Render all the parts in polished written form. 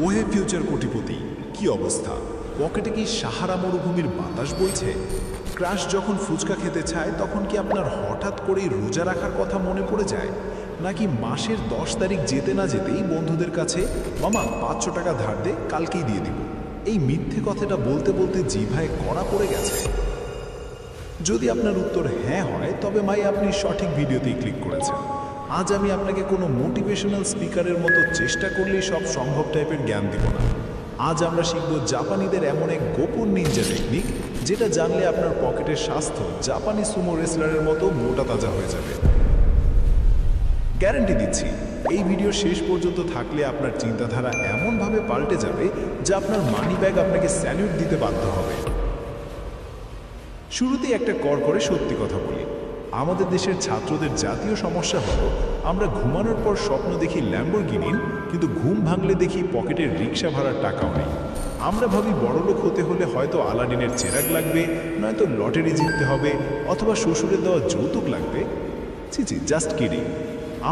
ওহে ফিউচার কোটিপতি, কি অবস্থা? পকেটে কি সাহারা মরুভূমির বাতাস বইছে? ক্রাশ যখন ফুচকা খেতে চায় তখন কি আপনার হঠাৎ করেই রোজা রাখার কথা মনে পড়ে যায়? নাকি মাসের 10 তারিখ যেতে না যেতেই বন্ধুদের কাছে মামা 500 টাকা ধার দে, কালকেই দিয়ে দিব, এই মিথ্যে কথাটা বলতে বলতে জিভায় কড়া পড়ে গেছে? যদি আপনার উত্তর হ্যাঁ হয় তবে আপনি সঠিক ভিডিওতেই ক্লিক করেছেন। আজ আমি আপনাকে কোনো মোটিভেশনাল স্পিকারের মতো চেষ্টা করলেই সব সম্ভব টাইপের জ্ঞান দিব না। আজ আমরা শিখব জাপানিদের এমন এক গোপন নিনজা টেকনিক, যেটা জানলে আপনার পকেটের স্বাস্থ্য জাপানি সুমো রেসলারের মতো মোটা তাজা হয়ে যাবে। গ্যারান্টি দিচ্ছি, এই ভিডিও শেষ পর্যন্ত থাকলে আপনার চিন্তাধারা এমনভাবে পাল্টে যাবে যে আপনার মানি ব্যাগ আপনাকে স্যালিউট দিতে বাধ্য হবে। শুরুতেই একটা করে সত্যি কথা বলি, আমাদের দেশের ছাত্রদের জাতীয় সমস্যা হলো আমরা ঘুমানোর পর স্বপ্ন দেখি ল্যাম্বরগিনি, কিন্তু ঘুম ভাঙলে দেখি পকেটের রিক্সা ভাড়ার টাকাও নেই। আমরা ভাবি বড়লোক হতে হলে হয়তো আলাদিনের চেরাগ লাগবে, নয়তো লটারি জিততে হবে, অথবা শ্বশুরের দেওয়া যৌতুক লাগবে। ছি, জাস্ট কিডিং।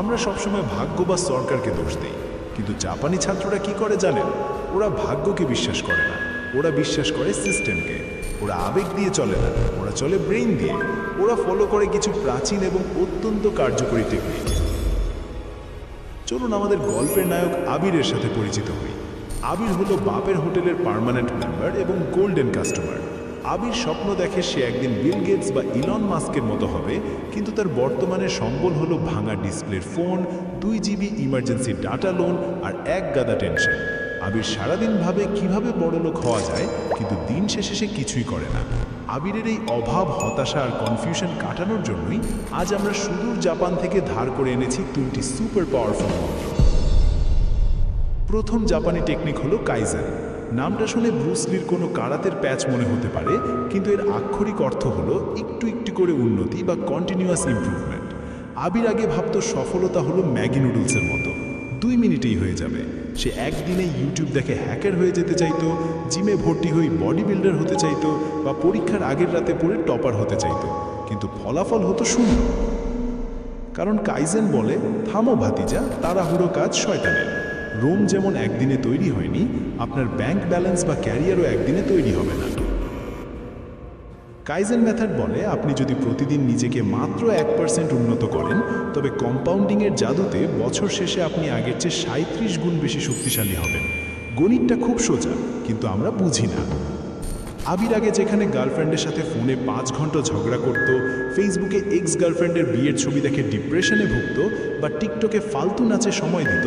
আমরা সবসময় ভাগ্য বা সরকারকে দোষ দিই, কিন্তু জাপানি ছাত্ররা কি করে জানেন? ওরা ভাগ্যকে বিশ্বাস করে না, ওরা বিশ্বাস করে সিস্টেমকে। ওরা আবেগ দিয়ে চলে না, ওরা চলে ব্রেইন দিয়ে। ওরা ফলো করে কিছু প্রাচীন এবং অত্যন্ত কার্যকরী টেকনিক। চলুন আমাদের গল্পের নায়ক আবিরের সাথে পরিচিত হই। আবির হলো বাপের হোটেলের পার্মানেন্ট মেম্বার এবং গোল্ডেন কাস্টমার। আবির স্বপ্ন দেখে সে একদিন বিল গেটস বা ইলন মাস্কের মতো হবে, কিন্তু তার বর্তমানে সম্বল হলো ভাঙা ডিসপ্লের phone, 2 GB emergency data loan আর এক গাদা টেনশন। আবির সারাদিন ভাবে কিভাবে বড়লোক হওয়া যায়, কিন্তু দিন শেষে সে কিছুই করে না। আবিরের এই অভাব, হতাশা আর কনফিউশন কাটানোর জন্যই আজ আমরা সুদূর জাপান থেকে ধার করে এনেছি 3টি সুপার পাওয়ারফুল মন্ত্র। প্রথম জাপানি টেকনিক হলো কাইজেন। নামটা শুনে ব্রুস লির কোনো কারাতের প্যাচ মনে হতে পারে, কিন্তু এর আক্ষরিক অর্থ হলো একটু একটু করে উন্নতি বা কন্টিনিউয়াস ইমপ্রুভমেন্ট। আবির আগে ভাবতো সফলতা হলো ম্যাগি নুডলসের মতো, 2 মিনিটেই হয়ে যাবে। সে একদিনে ইউটিউব দেখে হ্যাকার হয়ে যেতে চাইতো, জিমে ভর্তি হয়ে বডি বিল্ডার হতে চাইতো, বা পরীক্ষার আগের রাতে পড়ে টপার হতে চাইতো, কিন্তু ফলাফল হতো শূন্য। কারণ কাইজেন বলে, থামো ভাতিজা, তাড়াহুড়ো কাজ শয়তানের। রোম যেমন একদিনে তৈরি হয়নি, আপনার ব্যাংক ব্যালেন্স বা ক্যারিয়ারও একদিনে তৈরি হবে না। কাইজেন মেথড বলে, আপনি যদি প্রতিদিন নিজেকে মাত্র 1% উন্নত করেন, তবে কম্পাউন্ডিংয়ের জাদুতে বছর শেষে আপনি আগের চেয়ে 37 গুণ বেশি শক্তিশালী হবেন। গণিতটা খুব সোজা, কিন্তু আমরা বুঝি না। আবির আগে যেখানে গার্লফ্রেন্ডের সাথে ফোনে 5 ঘন্টা ঝগড়া করত, ফেসবুকে এক্স গার্লফ্রেন্ডের বিয়ের ছবি দেখে ডিপ্রেশনে ভুগত, বা টিকটকে ফালতু নাচে সময় দিত,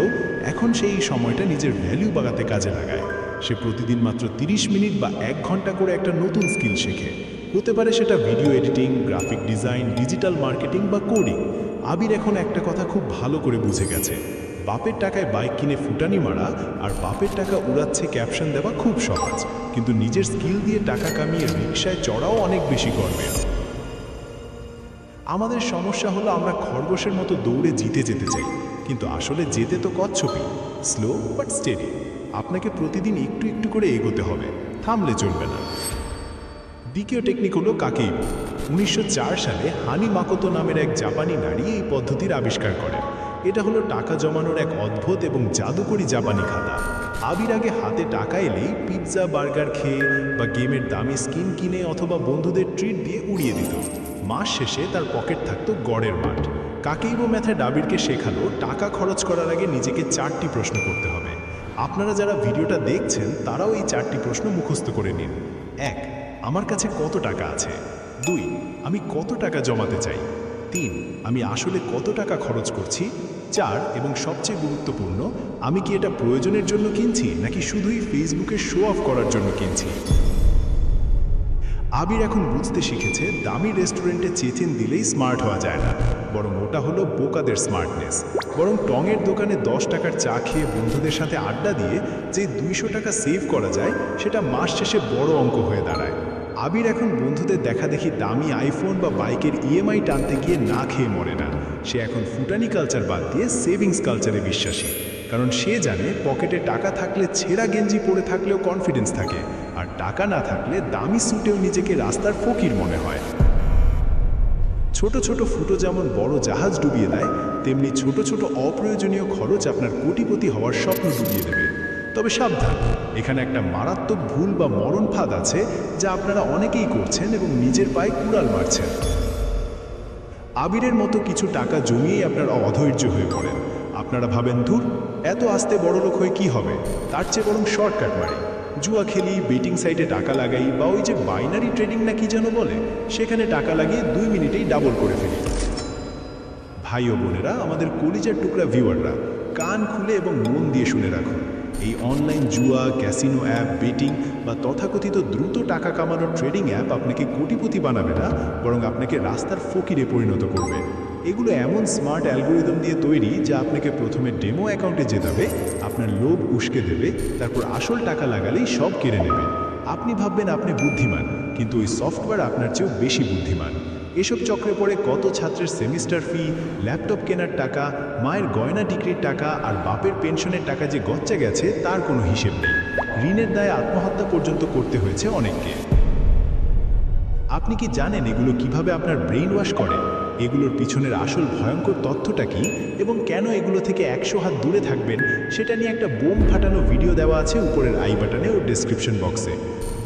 এখন সে এই সময়টা নিজের ভ্যালু বাড়াতে কাজে লাগায়। সে প্রতিদিন মাত্র 30 মিনিট বা 1 ঘন্টা করে একটা নতুন স্কিল শেখে। হতে পারে সেটা video editing, graphic design, digital marketing বা কোডিং। আবির এখন একটা কথা খুব ভালো করে বুঝে গেছে, বাপের টাকায় বাইক কিনে ফুটানি মারা আর বাপের টাকা উড়াচ্ছে ক্যাপশন দেওয়া খুব সহজ, কিন্তু নিজের স্কিল দিয়ে টাকা কামিয়ে রিকশায় চড়াও অনেক বেশি গর্বের। আমাদের সমস্যা হলো আমরা খরগোশের মতো দৌড়ে জিতে যেতে চাই, কিন্তু আসলে যেতে তো কচ্ছপই, স্লো বাট স্টেডি। আপনাকে প্রতিদিন একটু একটু করে এগোতে হবে, থামলে চলবে না। দ্বিতীয় টেকনিক হলো কাকেইবো। 1904 সালে হানি মাকোতো নামের এক জাপানি নারী এই পদ্ধতির আবিষ্কার করেন। এটা হলো টাকা জমানোর এক অদ্ভুত এবং জাদুকরী জাপানি খাতা। আবির আগে হাতে টাকা এলেই পিৎজা, বার্গার খেয়ে বা গেমের দামি স্কিন কিনে অথবা বন্ধুদের ট্রিট দিয়ে উড়িয়ে দিত। মাস শেষে তার পকেট থাকতো গড়ের মাঠ। কাকেইবো মেথড আবিরকে শেখালো টাকা খরচ করার আগে নিজেকে 4টি প্রশ্ন করতে হবে। আপনারা যারা ভিডিওটা দেখছেন তারাও এই 4টি প্রশ্ন মুখস্থ করে নিন। 1. আমার কাছে কত টাকা আছে? 2. আমি কত টাকা জমাতে চাই? 3. আমি আসলে কত টাকা খরচ করছি? 4. এবং সবচেয়ে গুরুত্বপূর্ণ, আমি কি এটা প্রয়োজনের জন্য কিনছি নাকি শুধুই ফেসবুকে শো অফ করার জন্য কিনছি? আবির এখন বুঝতে শিখেছে দামি রেস্টুরেন্টে চেচেন দিলেই স্মার্ট হওয়া যায় না, বরং ওটা হলো বোকাদের স্মার্টনেস। বরং টঙের দোকানে 10 টাকার চা খেয়ে বন্ধুদের সাথে আড্ডা দিয়ে যে 200 টাকা সেভ করা যায়, সেটা মাস শেষে বড় অঙ্ক হয়ে দাঁড়ায়। আবির এখন বন্ধুদের দেখা দেখি দামি আইফোন বা বাইকের ইএমআই টানতে গিয়ে না খেয়ে মরে না। সে এখন ফুটানি কালচার বাদ দিয়ে সেভিংস কালচারে বিশ্বাসী, কারণ সে জানে পকেটে টাকা থাকলে ছেঁড়া গেঞ্জি পরে থাকলেও কনফিডেন্স থাকে, আর টাকা না থাকলে দামি স্যুটেও নিজেকে রাস্তার ফকির মনে হয়। ছোট ছোট ফুটো যেমন বড় জাহাজ ডুবিয়ে দেয়, তেমনি ছোট ছোট অপ্রয়োজনীয় খরচ আপনার কোটিপতি হওয়ার স্বপ্ন ডুবিয়ে দেবে। তবে সাবধান, এখানে একটা মারাত্মক ভুল বা মরণ ফাঁদ আছে যা আপনারা অনেকেই করছেন এবং নিজের পায়ে কুড়াল মারছেন। আবিরের মতো কিছু টাকা জমিয়েই আপনারা অধৈর্য হয়ে পড়েন। আপনারা ভাবেন, ধুর, এত আস্তে বড়লোক হয়ে কি হবে, তার চেয়ে বরং শর্টকাট মারি, জুয়া খেলি, বেটিং সাইটে টাকা লাগাই, বা ওই যে বাইনারি ট্রেডিং না কি যেন বলে, সেখানে টাকা লাগিয়ে 2 মিনিটেই ডাবল করে ফেলি। ভাই ও বোনেরা, আমাদের কলিজার টুকরা ভিউয়াররা, কান খুলে এবং মন দিয়ে শুনে রাখুন। এই অনলাইন জুয়া, ক্যাসিনো অ্যাপ, বেটিং বা তথাকথিত দ্রুত টাকা কামানোর ট্রেডিং অ্যাপ আপনাকে কোটিপতি বানাবে না, বরং আপনাকে রাস্তার ফকিরে পরিণত করবে। এগুলো এমন স্মার্ট অ্যালগোরিদম দিয়ে তৈরি যা আপনাকে প্রথমে ডেমো অ্যাকাউন্টে জেতাবে, আপনার লোভ উস্কে দেবে, তারপর আসল টাকা লাগালেই সব কেড়ে নেবে। আপনি ভাববেন আপনি বুদ্ধিমান, কিন্তু ওই সফটওয়্যার আপনার চেয়েও বেশি বুদ্ধিমান। এসব চক্রে পড়ে কত ছাত্রের সেমিস্টার ফি, ল্যাপটপ কেনার টাকা, মায়ের গয়না ডিগ্রির টাকা আর বাপের পেনশনের টাকা যে গচ্চা গেছে তার কোনো হিসেব নেই। ঋণের দায়ে আত্মহত্যা পর্যন্ত করতে হয়েছে অনেককে। আপনি কি জানেন এগুলো কিভাবে আপনার ব্রেইন ওয়াশ করে? এগুলোর পিছনের আসল ভয়ঙ্কর তথ্যটা কি এবং কেন এগুলো থেকে 100 হাত দূরে থাকবেন, সেটা নিয়ে একটা বোম ফাটানো ভিডিও দেওয়া আছে উপরের আই বাটনে ও ডেসক্রিপশন বক্সে।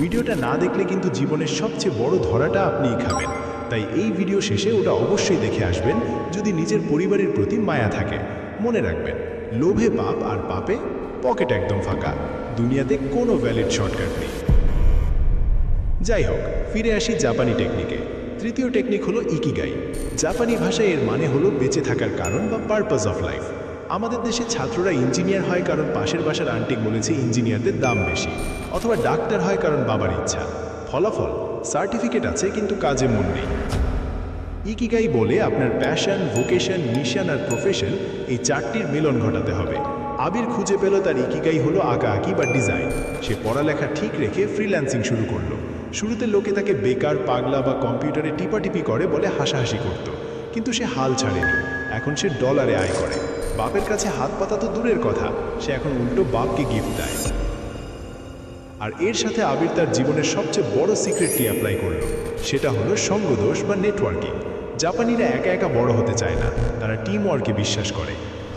ভিডিওটা না দেখলে কিন্তু জীবনের সবচেয়ে বড় ধরাটা আপনিই খাবেন। তাই এই ভিডিও শেষে ওটা অবশ্যই দেখে আসবেন যদি নিজের পরিবারের প্রতি মায়া থাকে। মনে রাখবেন, লোভে পাপ আর পাপে পকেট একদম ফাঁকা। দুনিয়াতে কোনো ভ্যালিড শর্টকাট নেই। যাই হোক, ফিরে আসি জাপানি টেকনিকে। তৃতীয় টেকনিক হলো ইকিগাই। জাপানি ভাষায় এর মানে হলো বেঁচে থাকার কারণ বা পারপাস অফ লাইফ। আমাদের দেশে ছাত্ররা ইঞ্জিনিয়ার হয় কারণ পাশের বাসার আন্টি বলেছে ইঞ্জিনিয়ারদের দাম বেশি, অথবা ডাক্তার হয় কারণ বাবার ইচ্ছা। ফলাফল, সার্টিফিকেট আছে কিন্তু কাজে মন নেই। ইকিগাই বলে আপনার প্যাশন, ভোকেশন, মিশন আর প্রফেশন, এই 4টির মিলন ঘটাতে হবে। আবির খুঁজে পেল তার ইকিগাই হলো আঁকাআঁকি বা ডিজাইন। সে পড়ালেখা ঠিক রেখে ফ্রিল্যান্সিং শুরু করলো। শুরুতে লোকে তাকে বেকার, পাগলা বা কম্পিউটারে টিপাটিপি করে বলে হাসাহাসি করত, কিন্তু সে হাল ছাড়েনি। এখন সে ডলারে আয় করে। বাপের কাছে হাত পাতা তো দূরের কথা, সে এখন উল্টো বাপকে গিফট দেয়। আর এর সাথে আবির তার জীবনের সবচেয়ে বড় সিক্রেটটি অ্যাপ্লাই করলো, সেটা হলো সঙ্গদোষ বা নেটওয়ার্কিং। জাপানিরা একা একা বড় হতে চায় না, তারা টিম ওয়ার্কে বিশ্বাস করে।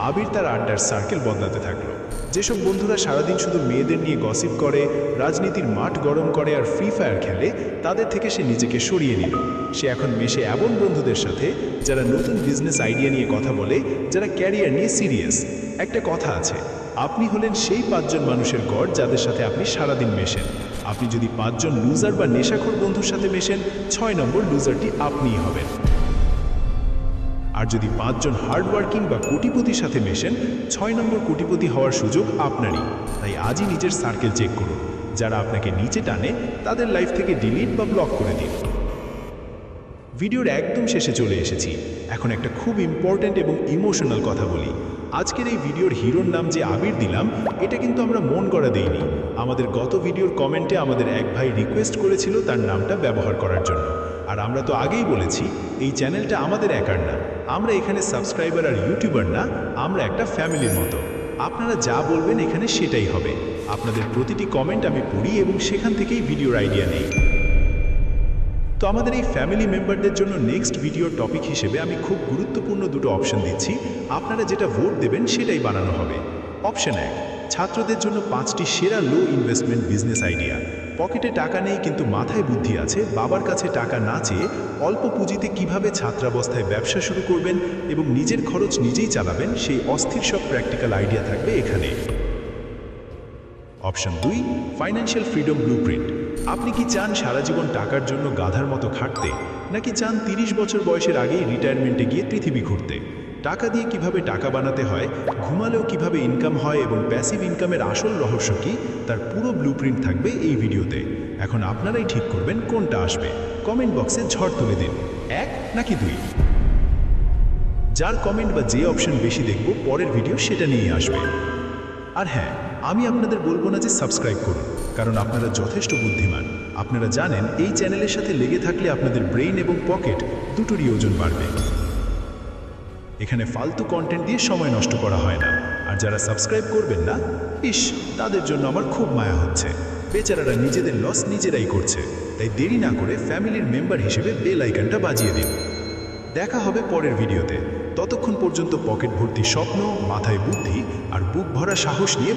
আবির তার আড্ডার সার্কেল বদলাতে থাকলো। যেসব বন্ধুরা সারাদিন শুধু মেয়েদের নিয়ে গসিপ করে, রাজনীতির মাঠ গরম করে আর ফ্রি ফায়ার খেলে, তাদের থেকে সে নিজেকে সরিয়ে নিল। সে এখন মেশে এমন বন্ধুদের সাথে যারা নতুন বিজনেস আইডিয়া নিয়ে কথা বলে, যারা ক্যারিয়ার নিয়ে সিরিয়াস। একটা কথা আছে, আপনি হলেন সেই 5 জন মানুষের গড় যাদের সাথে আপনি সারাদিন মেশেন। আপনি যদি 5 জন লুজার বা নেশাখোর বন্ধুর সাথে মেশেন, 6 নম্বর লুজারটি আপনিই হবেন। আর যদি 5 জন হার্ডওয়ার্কিং বা কোটিপতির সাথে মেশেন, 6 নম্বর কোটিপতি হওয়ার সুযোগ আপনারই। তাই আজই নিজের সার্কেল চেক করুন। যারা আপনাকে নিচে টানে তাদের লাইফ থেকে ডিলিট বা ব্লক করে দিন। ভিডিওর একদম শেষে চলে এসেছি। এখন একটা খুব ইম্পর্ট্যান্ট এবং ইমোশনাল কথা বলি। আজকের এই ভিডিওর হিরোর নাম যে আবির দিলাম, এটা কিন্তু আমরা মন করা দেইনি। আমাদের গত ভিডিওর কমেন্টে আমাদের এক ভাই রিকোয়েস্ট করেছিল তার নামটা ব্যবহার করার জন্য। আর আমরা তো আগেই বলেছি, এই চ্যানেলটা আমাদের একার না। আমরা এখানে সাবস্ক্রাইবার আর ইউটিউবার না, আমরা একটা ফ্যামিলির মতো। আপনারা যা বলবেন এখানে সেটাই হবে। আপনাদের প্রতিটি কমেন্ট আমি পড়ি এবং সেখান থেকেই ভিডিওর আইডিয়া নেই। তো আমাদের এই ফ্যামিলি মেম্বারদের জন্য নেক্সট ভিডিওর টপিক হিসেবে আমি খুব গুরুত্বপূর্ণ দুটো অপশন দিচ্ছি। আপনারা যেটা ভোট দেবেন সেটাই বানানো হবে। অপশন 1, ছাত্রদের জন্য 5টি সেরা লো ইনভেস্টমেন্ট বিজনেস আইডিয়া। পকেটে টাকা নেই কিন্তু মাথায় বুদ্ধি আছে, বাবার কাছে টাকা না চেয়ে অল্প পুঁজিতে কিভাবে ছাত্রাবস্থায় ব্যবসা শুরু করবেন এবং নিজের খরচ নিজেই চালাবেন, সেই অস্থির সব প্র্যাকটিক্যাল আইডিয়া থাকবে এখানে। Option 2, financial freedom blueprint. আপনি কি চান সারা জীবন টাকার জন্য গাধার মতো খাটতে, নাকি চান 30 বছর বয়সের আগেই রিটায়ারমেন্টে গিয়ে পৃথিবী ঘুরতে? টাকা দিয়ে কিভাবে টাকা বানাতে হয়, ঘুমালেও কিভাবে ইনকাম হয় এবং প্যাসিভ ইনকামের আসল রহস্য কি, তার পুরো ব্লুপ্রিন্ট থাকবে এই ভিডিওতে। এখন আপনারাই ঠিক করবেন কোনটা আসবে। কমেন্ট বক্সে ঝড় তুলে দিন, 1 নাকি 2। যার কমেন্ট বা যে অপশন বেশি দেখব, পরের ভিডিও সেটা নিয়েই আসবে। আর হ্যাঁ, আমি আপনাদের বলবো না যে সাবস্ক্রাইব করুন, কারণ আপনারা যথেষ্ট বুদ্ধিমান। আপনারা জানেন এই চ্যানেলের সাথে লেগে থাকলে আপনাদের ব্রেইন এবং পকেট দুটোরই ওজন বাড়বে। এখানে ফালতু কন্টেন্ট দিয়ে সময় নষ্ট করা হয় না। আর যারা সাবস্ক্রাইব করবেন না, তাদের জন্য আমার খুব মায়া হচ্ছে। বেচারারা নিজেদের লস নিজেরাই করছে। তাই দেরি না করে ফ্যামিলির মেম্বার হিসেবে বেল আইকনটা বাজিয়ে দিন। দেখা হবে পরের ভিডিওতে। ততক্ষণ পর্যন্ত পকেট ভর্তি স্বপ্ন, মাথায় বুদ্ধি আর বুক ভরা সাহস নিয়ে